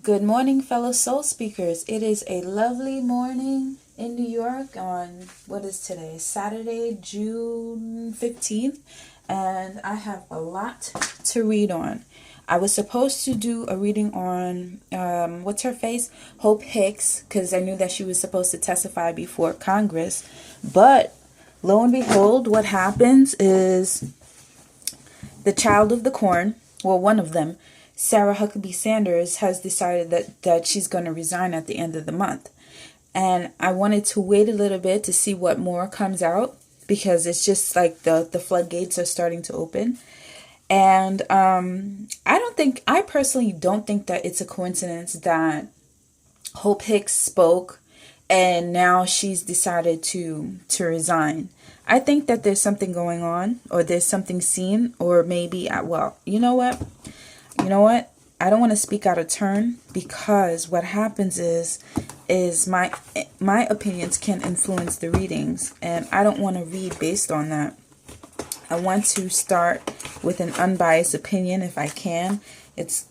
Good morning, fellow soul speakers. It is a lovely morning in New York on, what is today? Saturday, June 15th. And I have a lot to read on. I was supposed to do a reading on, what's her face? Hope Hicks, because I knew that she was supposed to testify before Congress. But lo and behold, what happens is the child of the corn, well, one of them, Sarah Huckabee Sanders, has decided that she's going to resign at the end of the month. And I wanted to wait a little bit to see what more comes out, because it's just like the floodgates are starting to open. And I personally don't think that it's a coincidence that Hope Hicks spoke and now she's decided to resign. I think that there's something going on, or there's something seen, or maybe, well, you know what? I don't want to speak out of turn, because what happens is my opinions can influence the readings, and I don't want to read based on that. I want to start with an unbiased opinion if I can. It's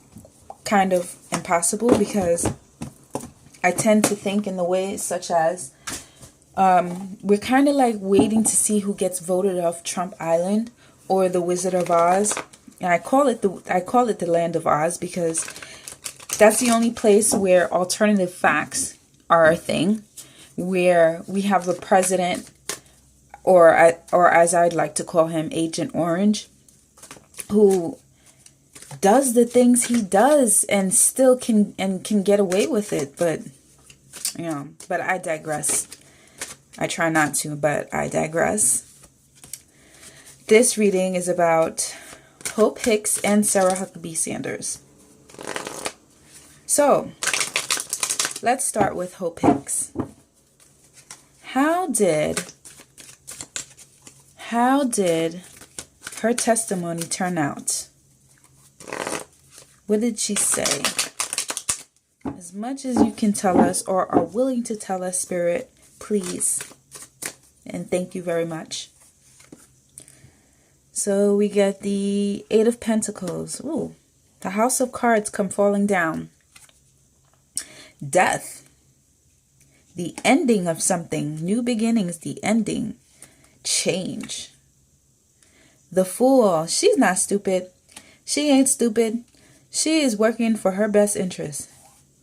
kind of impossible, because I tend to think in the way such as we're kind of like waiting to see who gets voted off Trump Island or the Wizard of Oz. And I call it the Land of Oz, because that's the only place where alternative facts are a thing, where we have a president, or as I'd like to call him, Agent Orange, who does the things he does and still can get away with it. But but I digress. I try not to, but I digress. This reading is about Hope Hicks and Sarah Huckabee Sanders. So, let's start with Hope Hicks. How did her testimony turn out? What did she say? As much as you can tell us, or are willing to tell us, Spirit, please. And thank you very much. So we get the Eight of Pentacles. Ooh, the House of Cards come falling down. Death. The ending of something. New beginnings, the ending. Change. The Fool. She's not stupid. She ain't stupid. She is working for her best interest.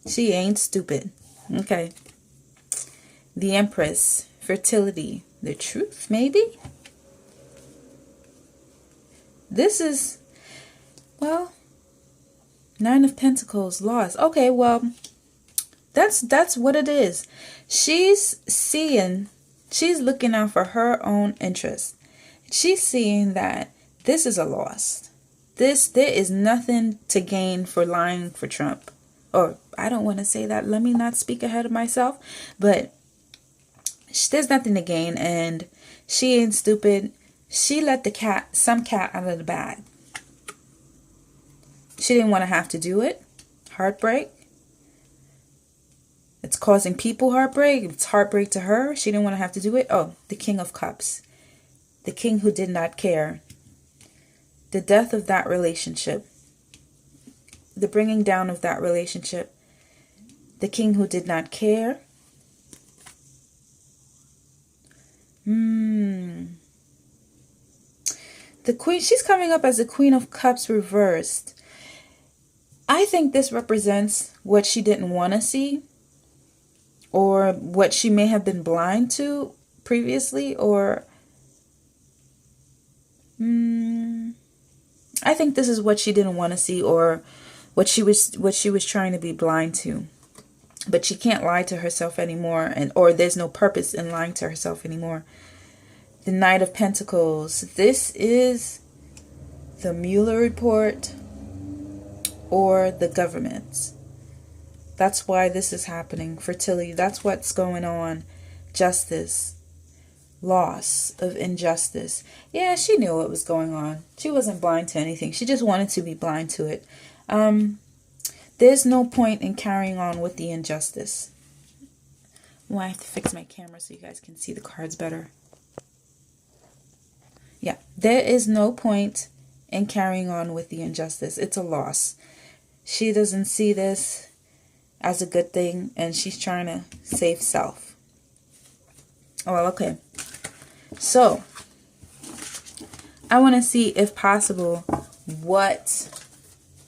She ain't stupid. Okay. The Empress. Fertility. The Truth, maybe? This is, well, Nine of Pentacles, loss. Okay, well, that's what it is. She's looking out for her own interest. She's seeing that this is a loss. There is nothing to gain for lying for Trump. Or, I don't want to say that. Let me not speak ahead of myself. But there's nothing to gain, and she ain't stupid. She let some cat out of the bag. She didn't want to have to do it. Heartbreak. It's causing people heartbreak. It's heartbreak to her. She didn't want to have to do it. Oh, the King of Cups. The king who did not care. The death of that relationship. The bringing down of that relationship. The king who did not care. The Queen, she's coming up as the Queen of Cups reversed. I think this represents what she didn't want to see, or what she may have been blind to previously, or I think this is what she didn't want to see, or what she was trying to be blind to. But she can't lie to herself anymore, or there's no purpose in lying to herself anymore. The Knight of Pentacles. This is the Mueller report or the government. That's why this is happening. Fertility. That's what's going on. Justice. Loss of injustice. Yeah, she knew what was going on. She wasn't blind to anything. She just wanted to be blind to it. There's no point in carrying on with the injustice. Well, I have to fix my camera so you guys can see the cards better. Yeah, there is no point in carrying on with the injustice. It's a loss. She doesn't see this. as a good thing, and she's trying to save self. Oh, well, okay. So, I want to see, if possible, what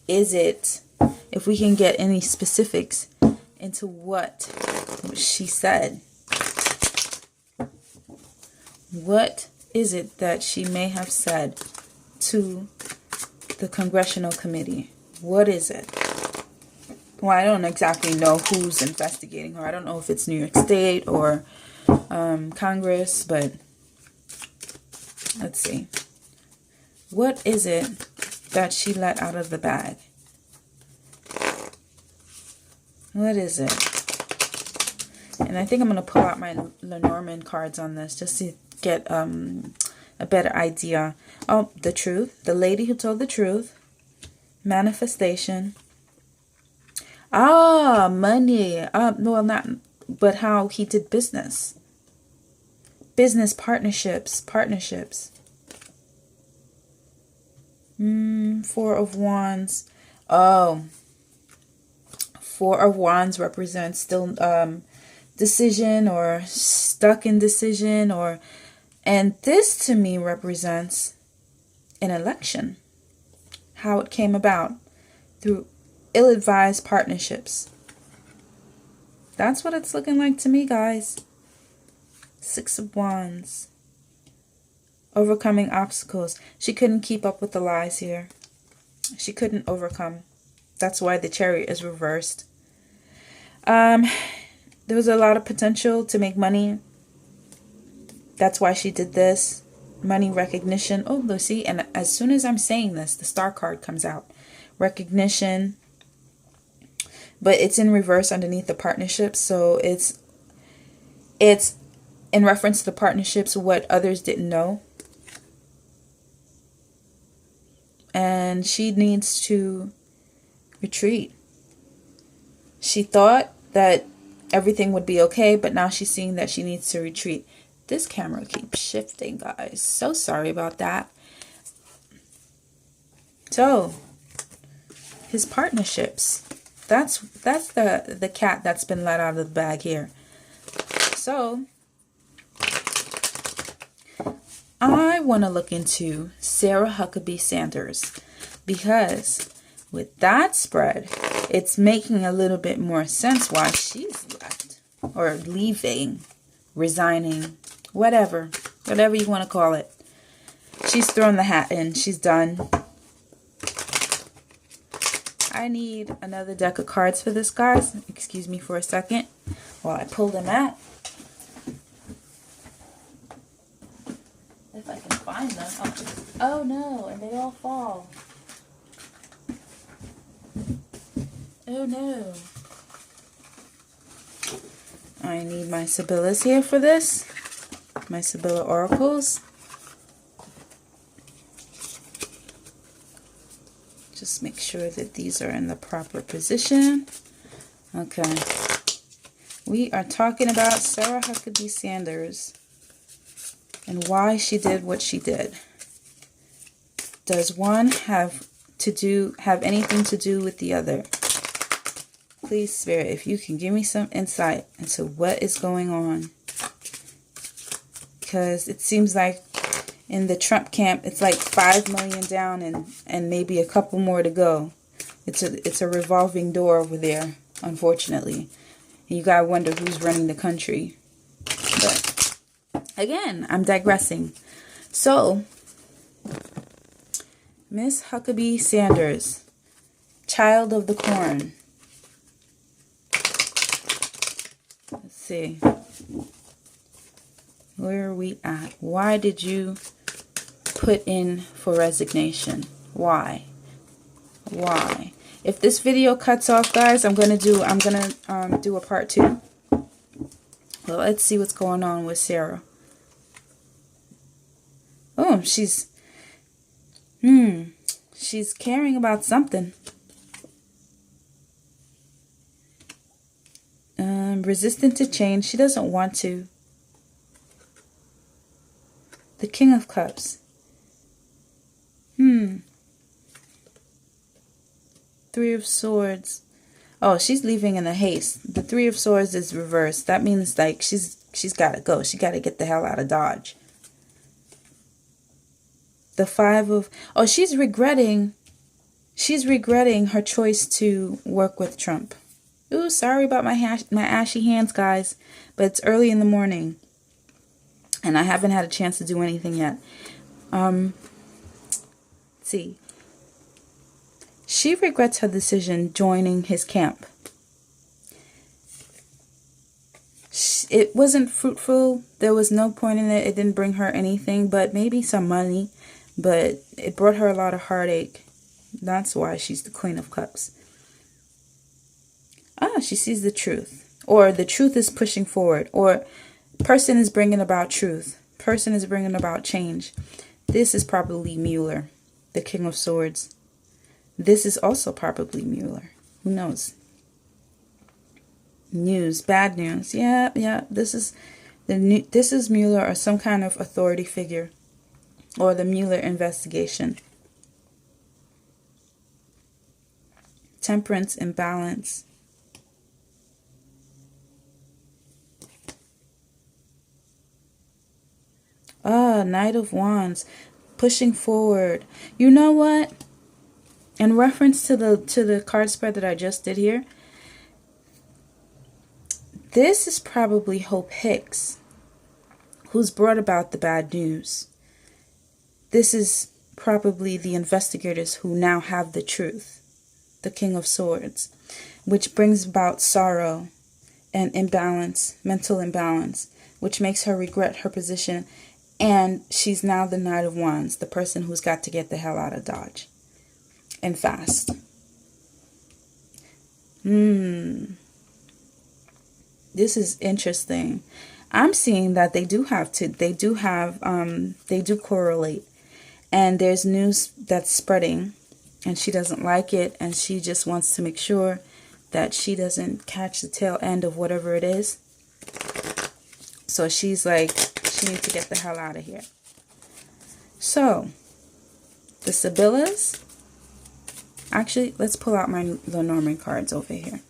is it, if we can get any specifics into what she said. What is it that she may have said to the Congressional Committee? What is it? Well, I don't exactly know who's investigating her. I don't know if it's New York State or Congress, but let's see. What is it that she let out of the bag? What is it? And I think I'm going to pull out my Lenormand cards on this just to get a better idea. Oh, the truth. The lady who told the truth. Manifestation. Ah, money. No, not, but how he did business. Business partnerships. Four of Wands. Oh. Four of Wands represents still decision, or stuck in decision, or, and this to me represents an election. How it came about through ill-advised partnerships. That's what it's looking like to me, guys. Six of Wands. Overcoming obstacles. She couldn't keep up with the lies here. She couldn't overcome. That's why the Chariot is reversed. There was a lot of potential to make money. That's why she did this. Money, recognition. Oh, Lucy. And as soon as I'm saying this, the Star card comes out. Recognition. But it's in reverse underneath the partnerships. So it's in reference to the partnerships, what others didn't know. And she needs to retreat. She thought that everything would be okay, but now she's seeing that she needs to retreat. This camera keeps shifting, guys. So sorry about that. So, his partnerships. That's the cat that's been let out of the bag here. So, I want to look into Sarah Huckabee Sanders, because with that spread, it's making a little bit more sense why she's left, or leaving, resigning, whatever you want to call it. She's thrown the hat in. She's done. I need another deck of cards for this, guys. Excuse me for a second while I pull them out. If I can find them. Oh no, and they all fall. Oh no. I need my Sibyllas here for this. My Sibylla Oracles. Just make sure that these are in the proper position. Okay. We are talking about Sarah Huckabee Sanders and why she did what she did. Does one have anything to do with the other? Please, Spirit, if you can give me some insight into what is going on. Because it seems like in the Trump camp, it's like 5 million down and maybe a couple more to go. It's a revolving door over there, unfortunately. And you gotta wonder who's running the country. But again, I'm digressing. So, Miss Huckabee Sanders, child of the corn. Let's see. Where are we at? Why did you put in for resignation? Why? Why? If this video cuts off, guys, I'm gonna do a part 2. Well, let's see what's going on with Sarah. Oh, she's caring about something. Resistant to change. She doesn't want to. The King of Cups. Three of Swords. Oh, she's leaving in a haste. The Three of Swords is reversed. That means like she's got to go. She got to get the hell out of Dodge. The Five of... Oh, she's regretting her choice to work with Trump. Ooh, sorry about my ashy hands, guys. But it's early in the morning. And I haven't had a chance to do anything yet. Let's see. She regrets her decision joining his camp. It wasn't fruitful. There was no point in it. It didn't bring her anything but maybe some money. But it brought her a lot of heartache. That's why she's the Queen of Cups. She sees the truth. Or the truth is pushing forward. Or person is bringing about truth. Person is bringing about change. This is probably Mueller, the King of Swords. This is also probably Mueller. Who knows? News, bad news. Yeah. This is Mueller or some kind of authority figure, or the Mueller investigation. Temperance, imbalance. Knight of Wands, pushing forward. You know what? In reference to the card spread that I just did here, this is probably Hope Hicks, who's brought about the bad news. This is probably the investigators who now have the truth, the King of Swords, which brings about sorrow and imbalance, mental imbalance, which makes her regret her position. And she's now the Knight of Wands, the person who's got to get the hell out of Dodge. And fast. This is interesting. I'm seeing that they do correlate. And there's news that's spreading, and she doesn't like it, and she just wants to make sure that she doesn't catch the tail end of whatever it is. So she's like, she needs to get the hell out of here. So, the Sibyllas. Actually, let's pull out my Lenormand cards over here.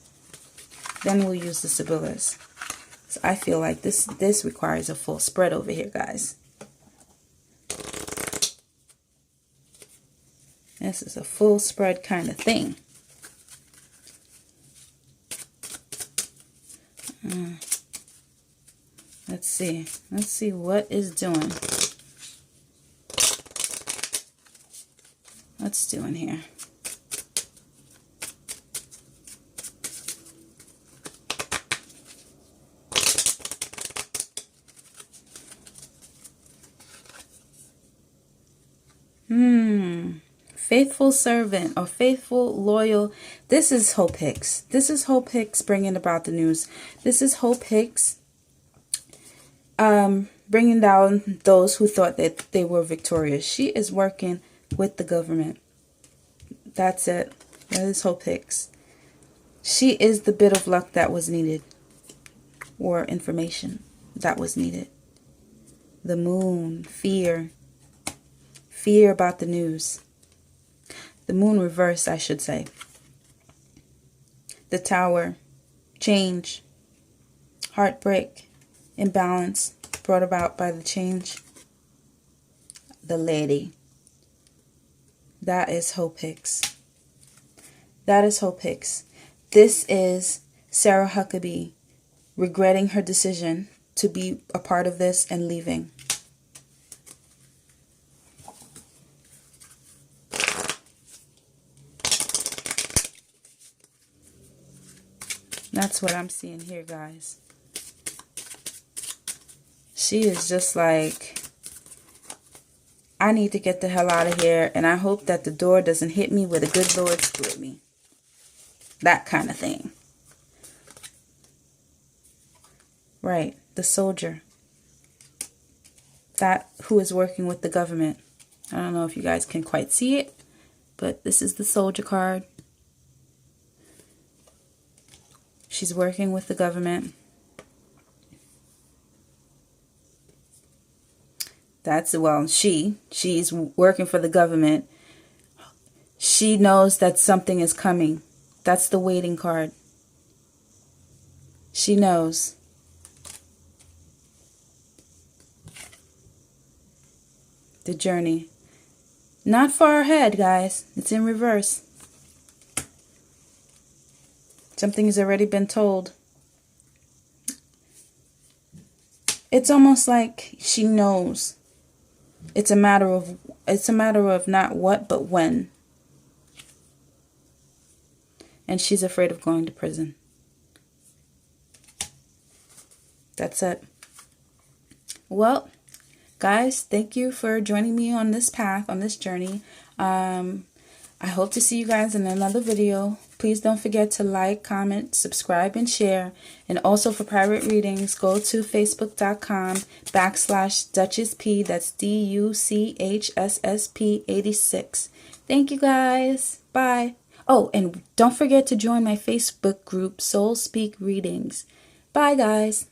Then we'll use the Sibyllas. So I feel like this requires a full spread over here, guys. This is a full spread kind of thing. Let's see. Let's see what is doing. What's doing here? Faithful servant or faithful, loyal. This is Hope Hicks. This is Hope Hicks bringing about the news. This is Hope Hicks bringing down those who thought that they were victorious. She is working with the government. That's it. That is Hope Hicks. She is the bit of luck that was needed, or information that was needed. The moon, fear about the news. The moon reverse, I should say. The Tower, change, heartbreak, imbalance brought about by the change. The Lady. That is Hope Hicks. That is Hope Hicks. This is Sarah Huckabee regretting her decision to be a part of this and leaving. That's what I'm seeing here, guys. She is just like, I need to get the hell out of here, and I hope that the door doesn't hit me where the good Lord split me. That kind of thing. Right, the soldier. That who is working with the government. I don't know if you guys can quite see it, but this is the soldier card. She's working with the government. That's, well, she's working for the government. She knows that something is coming. That's the waiting card. She knows. The journey. Not far ahead, guys. It's in reverse. Something has already been told. It's almost like she knows. It's a matter of not what, but when. And she's afraid of going to prison. That's it. Well, guys, thank you for joining me on this path, on this journey. I hope to see you guys in another video. Please don't forget to like, comment, subscribe, and share. And also for private readings, go to facebook.com/DuchessP. That's DuchssP86. Thank you, guys. Bye. Oh, and don't forget to join my Facebook group, Soul Speak Readings. Bye, guys.